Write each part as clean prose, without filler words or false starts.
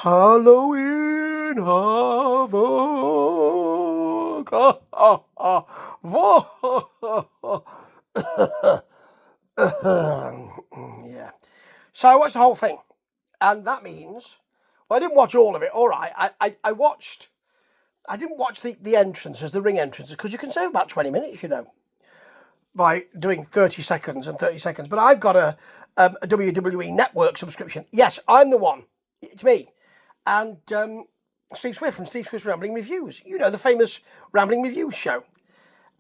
Halloween Havoc. Yeah. So I watched the whole thing, and that means, well, I didn't watch all of it. All right, I watched. I didn't watch the entrances, the ring entrances, because you can save about 20 minutes, by doing 30 seconds and 30 seconds. But I've got a WWE Network subscription. Yes, I'm the one. It's me. And Steve Swift from Steve Swift's Rambling Reviews. You know, the famous Rambling Reviews show.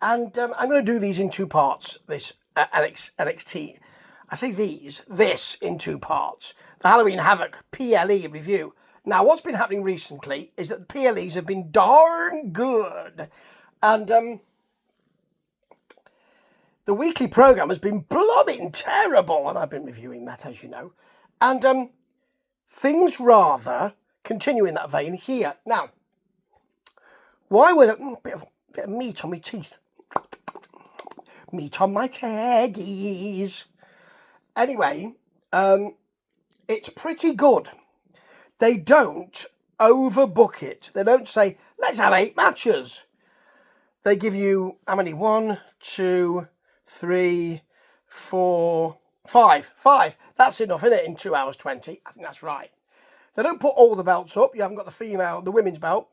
And I'm going to do these in two parts, this NXT. I say this in two parts. The Halloween Havoc PLE review. Now, what's been happening recently is that the PLEs have been darn good. And the weekly programme has been blooming terrible. And I've been reviewing that, as you know. And things rather continue in that vein here. Now, why with a bit of meat on my teeth? Meat on my taggies. Anyway, it's pretty good. They don't overbook it. They don't say, let's have 8 matches. They give you, how many? 1, 2, 3, 4, 5. 5. That's enough, isn't it, in 2 hours 20? I think that's right. They don't put all the belts up. You haven't got the women's belt,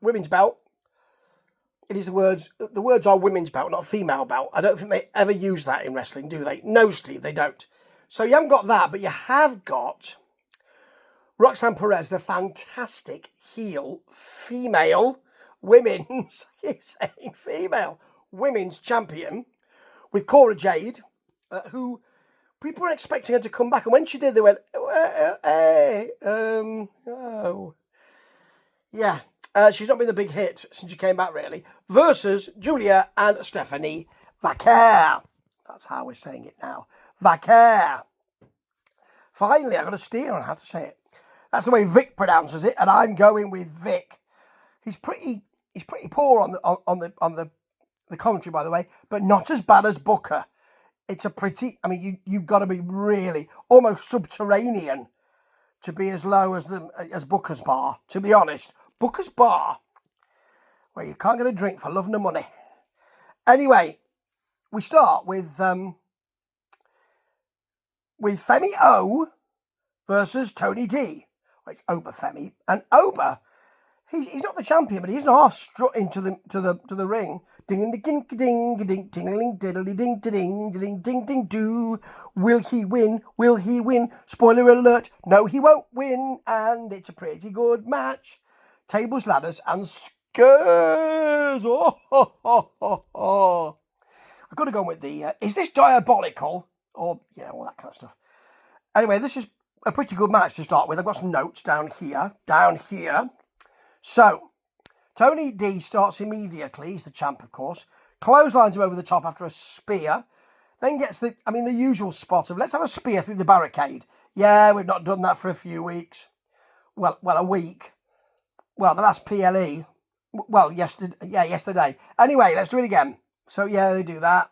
women's belt. It is the words are women's belt, not female belt. I don't think they ever use that in wrestling, do they? No, Steve, they don't. So you haven't got that, but you have got Roxanne Perez, the fantastic heel female women's, I keep saying female, women's champion, with Cora Jade, who people were expecting her to come back. And when she did, they went, oh. Yeah, she's not been the big hit since she came back, really. Versus Julia and Stephanie Vaquer. That's how we're saying it now. Vaquer. Finally, I got a steer on how to say it. That's the way Vic pronounces it, and I'm going with Vic. He's pretty poor on the commentary, by the way, but not as bad as Booker. It's a pretty. I mean, you've got to be really almost subterranean to be as low as Booker's bar. To be honest, Booker's bar, where you can't get a drink for love nor money. Anyway, we start with Femi O versus Tony D. Well, it's Oba Femi, and Oba, he's not the champion, but he's an half strut into the ring. Ding ding ding ding ding diddly ding ding ding ding ding doo. Will he win? Will he win? Spoiler alert! No, he won't win, and it's a pretty good match. Tables, ladders, and scares. Oh, ho, ho, ho, ho. I've got to go with the. Is this diabolical? Or all that kind of stuff. Anyway, this is a pretty good match to start with. I've got some notes down here. So, Tony D starts immediately. He's the champ, of course. Clotheslines him over the top after a spear. Then gets the usual spot of, let's have a spear through the barricade. Yeah, we've not done that for a few weeks. Well, a week. Well, the last PLE. Well, yesterday. Anyway, let's do it again. So, yeah, they do that.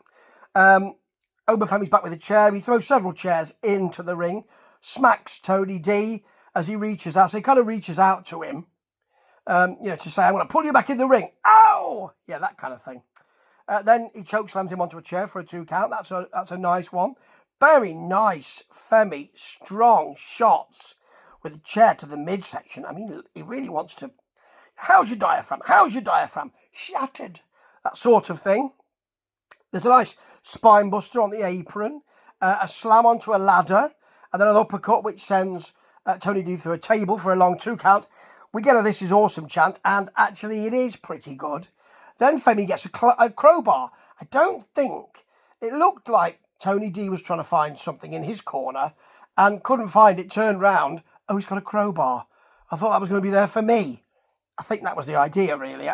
Oba Femi's back with a chair. He throws several chairs into the ring. Smacks Tony D as he reaches out. So he kind of reaches out to him. To say, I'm going to pull you back in the ring. Ow! Yeah, that kind of thing. Then he chokeslams him onto a chair for a 2 count. That's a nice one. Very nice, Femi, strong shots with a chair to the midsection. I mean, he really wants to. How's your diaphragm? Shattered. That sort of thing. There's a nice spine buster on the apron. A slam onto a ladder. And then an uppercut which sends Tony D through a table for a long 2 count. We get a "This is awesome" chant, and actually it is pretty good. Then Femi gets a crowbar. I don't think. It looked like Tony D was trying to find something in his corner and couldn't find it, turned round. Oh, he's got a crowbar. I thought that was going to be there for me. I think that was the idea, really.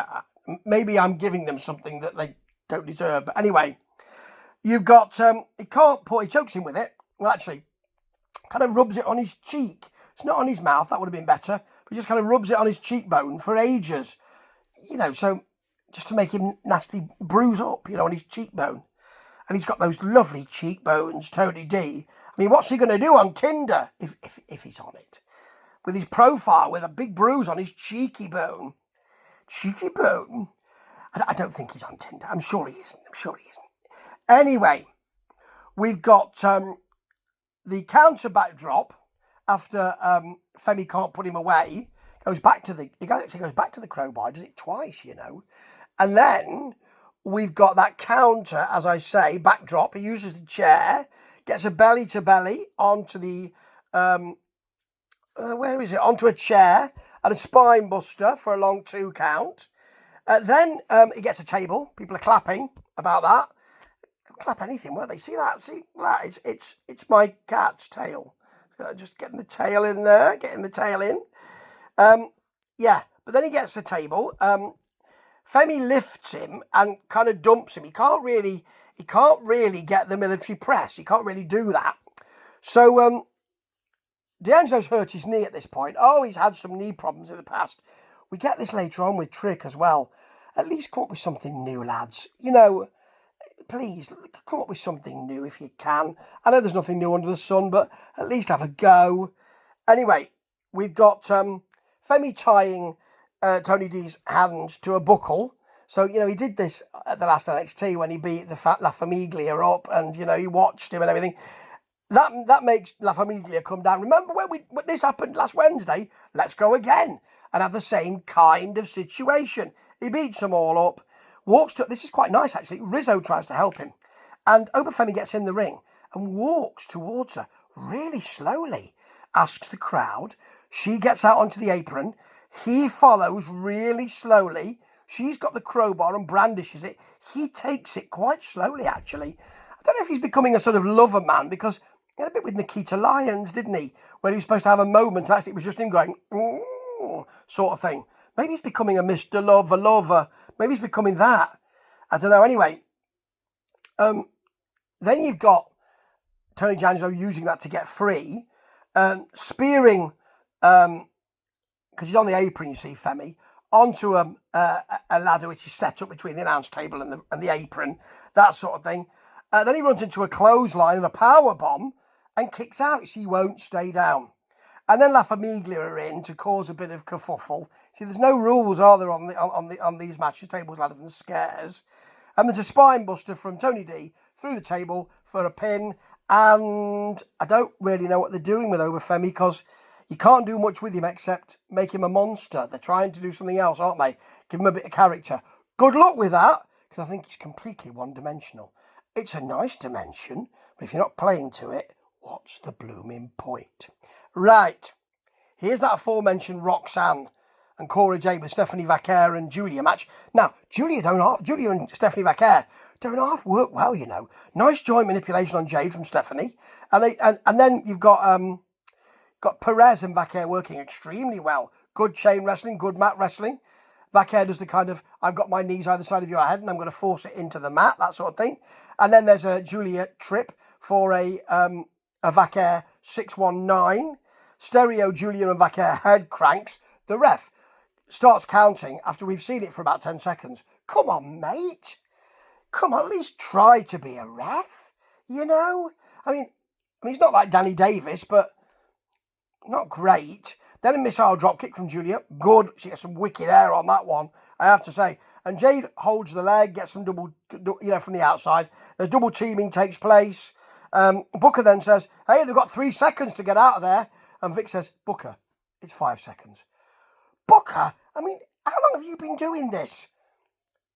Maybe I'm giving them something that they don't deserve. But anyway, you've got, he chokes him with it. Well, actually, kind of rubs it on his cheek. It's not on his mouth, that would have been better. But he just kind of rubs it on his cheekbone for ages. So just to make him nasty bruise up, on his cheekbone. And he's got those lovely cheekbones, Tony D. I mean, what's he going to do on Tinder if he's on it? with his profile with a big bruise on his cheeky bone. Cheeky bone? I don't think he's on Tinder. I'm sure he isn't. Anyway, we've got the counter backdrop after Femi can't put him away. He goes back to the crowbar, does it twice, And then we've got that counter, as I say, backdrop. He uses the chair, gets a belly to belly onto the, onto a chair and a spine buster for a long 2 count. Then he gets a table. People are clapping about that. Clap anything, won't they? See that? It's my cat's tail. Just getting the tail in there, but then he gets the table. Femi lifts him and kind of dumps him. He can't really get the military press. He can't really do that. So D'Angelo's hurt his knee at this point. Oh, he's had some knee problems in the past. We get this later on with Trick as well. At least come up with something new, lads. Please, come up with something new if you can. I know there's nothing new under the sun, but at least have a go. Anyway, we've got Femi tying Tony D's hand to a buckle. So, he did this at the last NXT when he beat the fat La Famiglia up and, he watched him and everything. That makes La Famiglia come down. Remember when this happened last Wednesday? Let's go again and have the same kind of situation. He beats them all up. This is quite nice actually, Rizzo tries to help him. And Obafemi gets in the ring and walks towards her really slowly, asks the crowd. She gets out onto the apron. He follows really slowly. She's got the crowbar and brandishes it. He takes it quite slowly actually. I don't know if he's becoming a sort of lover man because he had a bit with Nikita Lyons, didn't he? Where he was supposed to have a moment. Actually, it was just him going, sort of thing. Maybe he's becoming a Mr. Lover. Maybe he's becoming that. I don't know. Anyway, then you've got Tony D'Angelo using that to get free, spearing, because he's on the apron, you see, Femi, onto a ladder which is set up between the announce table and the apron, that sort of thing. Then he runs into a clothesline and a power bomb and kicks out. You see, he won't stay down. And then La Famiglia are in to cause a bit of kerfuffle. See, there's no rules, are there, on these matches, tables, ladders and scares. And there's a spine buster from Tony D through the table for a pin. And I don't really know what they're doing with Obafemi because you can't do much with him except make him a monster. They're trying to do something else, aren't they? Give him a bit of character. Good luck with that, because I think he's completely one-dimensional. It's a nice dimension, but if you're not playing to it, what's the blooming point? Right, here's that aforementioned Roxanne and Cora Jade with Stephanie Vaquer and Julia match. Now, Julia and Stephanie Vaquer don't half work well, Nice joint manipulation on Jade from Stephanie. And then you've got Perez and Vaquer working extremely well. Good chain wrestling, good mat wrestling. Vaquer does the kind of, I've got my knees either side of your head and I'm going to force it into the mat, that sort of thing. And then there's a Julia trip for a Vaquer 619. Stereo Julia and Vaquer head cranks. The ref starts counting after we've seen it for about 10 seconds. Come on, mate. Come on, at least try to be a ref, I mean, he's not like Danny Davis, but not great. Then a missile dropkick from Julia. Good. She gets some wicked air on that one, I have to say. And Jade holds the leg, gets some double, from the outside. There's double teaming takes place. Booker then says, hey, they've got 3 seconds to get out of there. And Vic says, Booker, it's 5 seconds. Booker, I mean, how long have you been doing this?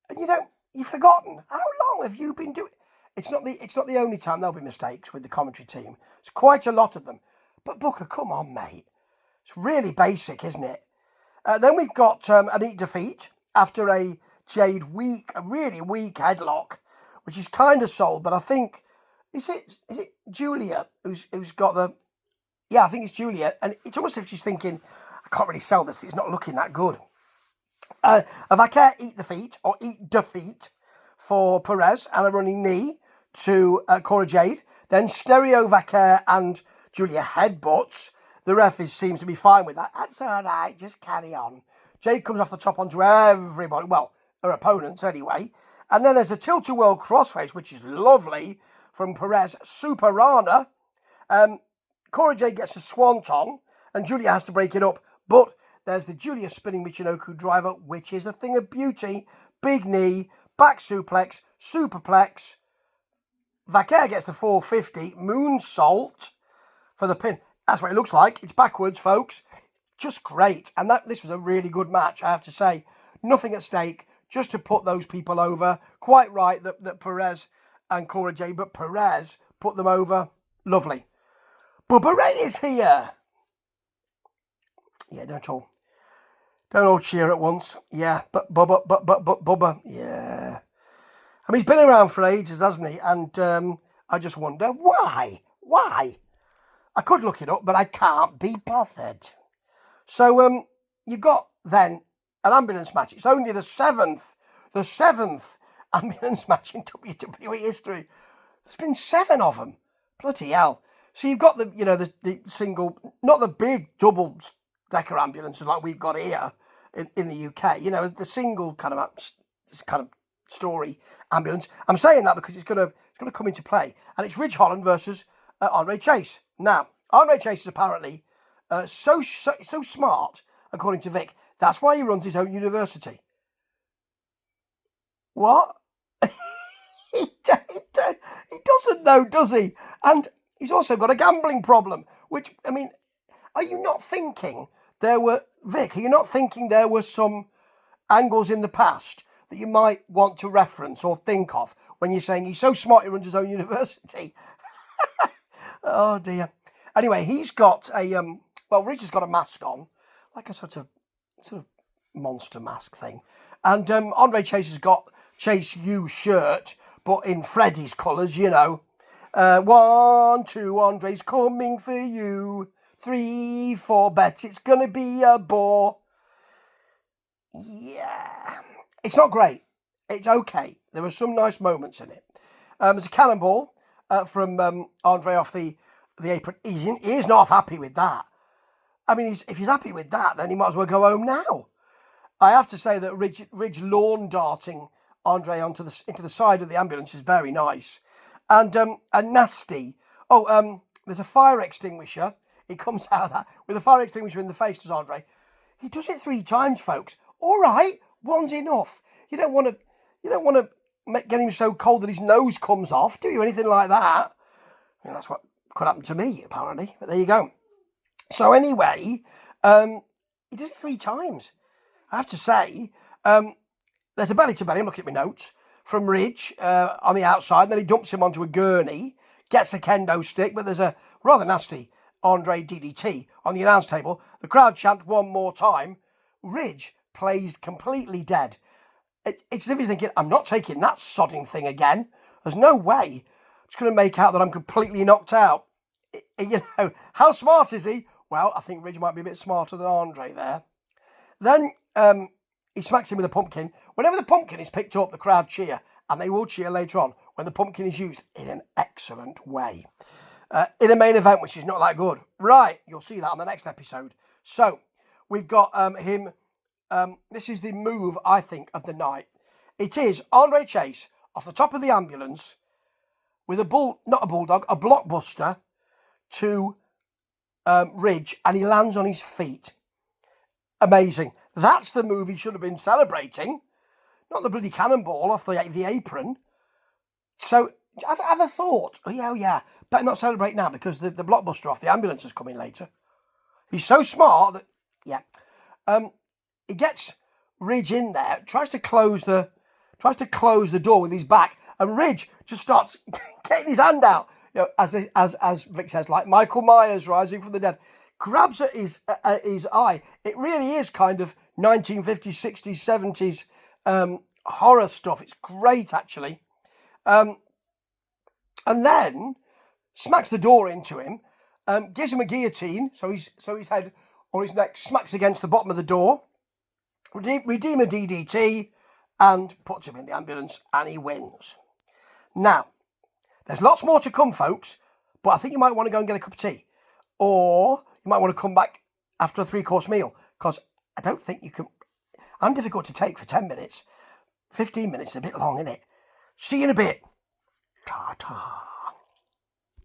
And you've forgotten. How long have you been doing? It's not the only time there'll be mistakes with the commentary team. It's quite a lot of them. But Booker, come on, mate. It's really basic, isn't it? Then we've got a neat defeat after a really weak headlock, which is kind of sold, but I think, is it Julia who's got the... Yeah, I think it's Julia, and it's almost as if she's thinking, I can't really sell this, it's not looking that good. Vaquer eat defeat for Perez and a running knee to Cora Jade. Then Stereo Vaquer and Julia headbutts. The ref seems to be fine with that. That's all right, just carry on. Jade comes off the top onto everybody, well, her opponents anyway. And then there's a tilt-a-whirl crossface, which is lovely, from Perez Super Rana. Cora Jade gets a swanton, and Julia has to break it up. But there's the Julia spinning Michinoku driver, which is a thing of beauty. Big knee, back suplex, superplex. Vaquer gets the 450, moonsault for the pin. That's what it looks like. It's backwards, folks. Just great. And this was a really good match, I have to say. Nothing at stake, just to put those people over. Quite right that Perez and Cora Jade, but Perez put them over. Lovely. Bubba Ray is here. Yeah, don't all cheer at once. Yeah, but Bubba, yeah. I mean, he's been around for ages, hasn't he? And I just wonder why. Why? I could look it up, but I can't be bothered. So you've got then an ambulance match. It's only the seventh ambulance match in WWE history. There's been 7 of them. Bloody hell. So you've got the single, not the big double decker ambulances like we've got here in the UK. The single kind of story ambulance. I'm saying that because it's going to come into play, and it's Ridge Holland versus Andre Chase. Now, Andre Chase is apparently so smart, according to Vic. That's why he runs his own university. What? He doesn't know, does he? And he's also got a gambling problem, which, I mean, are you not thinking Vic, are you not thinking there were some angles in the past that you might want to reference or think of when you're saying he's so smart he runs his own university? Oh, dear. Anyway, he's got Ridge has got a mask on, like a sort of monster mask thing. And Andre Chase has got Chase U shirt, but in Freddy's colours, 1, 2, Andre's coming for you. 3, 4, bet it's going to be a bore. Yeah. It's not great. It's okay. There were some nice moments in it. There's a cannonball from Andre off the apron. He is not happy with that. I mean, if he's happy with that, then he might as well go home now. I have to say that Ridge lawn darting Andre into the side of the ambulance is very nice. And nasty. There's a fire extinguisher. He comes out of that with a fire extinguisher in the face, does Andre. He does it 3 times, folks. All right, one's enough. You don't want to get him so cold that his nose comes off, do you? Anything like that. I mean, that's what could happen to me, apparently. But there you go. So anyway, he does it 3 times. I have to say, there's a belly-to-belly, I'm looking at my notes, from Ridge on the outside. And then he dumps him onto a gurney, gets a kendo stick, but there's a rather nasty Andre DDT on the announce table. The crowd chant one more time. Ridge plays completely dead. It's as if he's thinking, I'm not taking that sodding thing again. There's no way. It's going to make out that I'm completely knocked out. How smart is he? Well, I think Ridge might be a bit smarter than Andre there. Then he smacks him with a pumpkin. Whenever the pumpkin is picked up, the crowd cheer. And they will cheer later on when the pumpkin is used in an excellent way. In a main event, which is not that good. Right, you'll see that on the next episode. So, we've got him. This is the move, I think, of the night. It is Andre Chase off the top of the ambulance with a blockbuster to Ridge, and he lands on his feet. Amazing. That's the move he should have been celebrating. Not the bloody cannonball off the apron. So, have a thought. Oh, yeah. Better not celebrate now because the blockbuster off the ambulance is coming later. He's so smart that, he gets Ridge in there, tries to close the door with his back, and Ridge just starts getting his hand out, as Vic says, like Michael Myers rising from the dead, grabs at his eye. It really is kind of 1950s, 60s, 70s horror stuff. It's great, actually. And then smacks the door into him, gives him a guillotine, so his head or his neck smacks against the bottom of the door. Redeemer DDT, and puts him in the ambulance, and he wins. Now, there's lots more to come, folks, but I think you might want to go and get a cup of tea. Or you might want to come back after a 3-course meal, because I don't think you can... I'm difficult to take for 10 minutes. 15 minutes is a bit long, isn't it? See you in a bit. Ta-ta.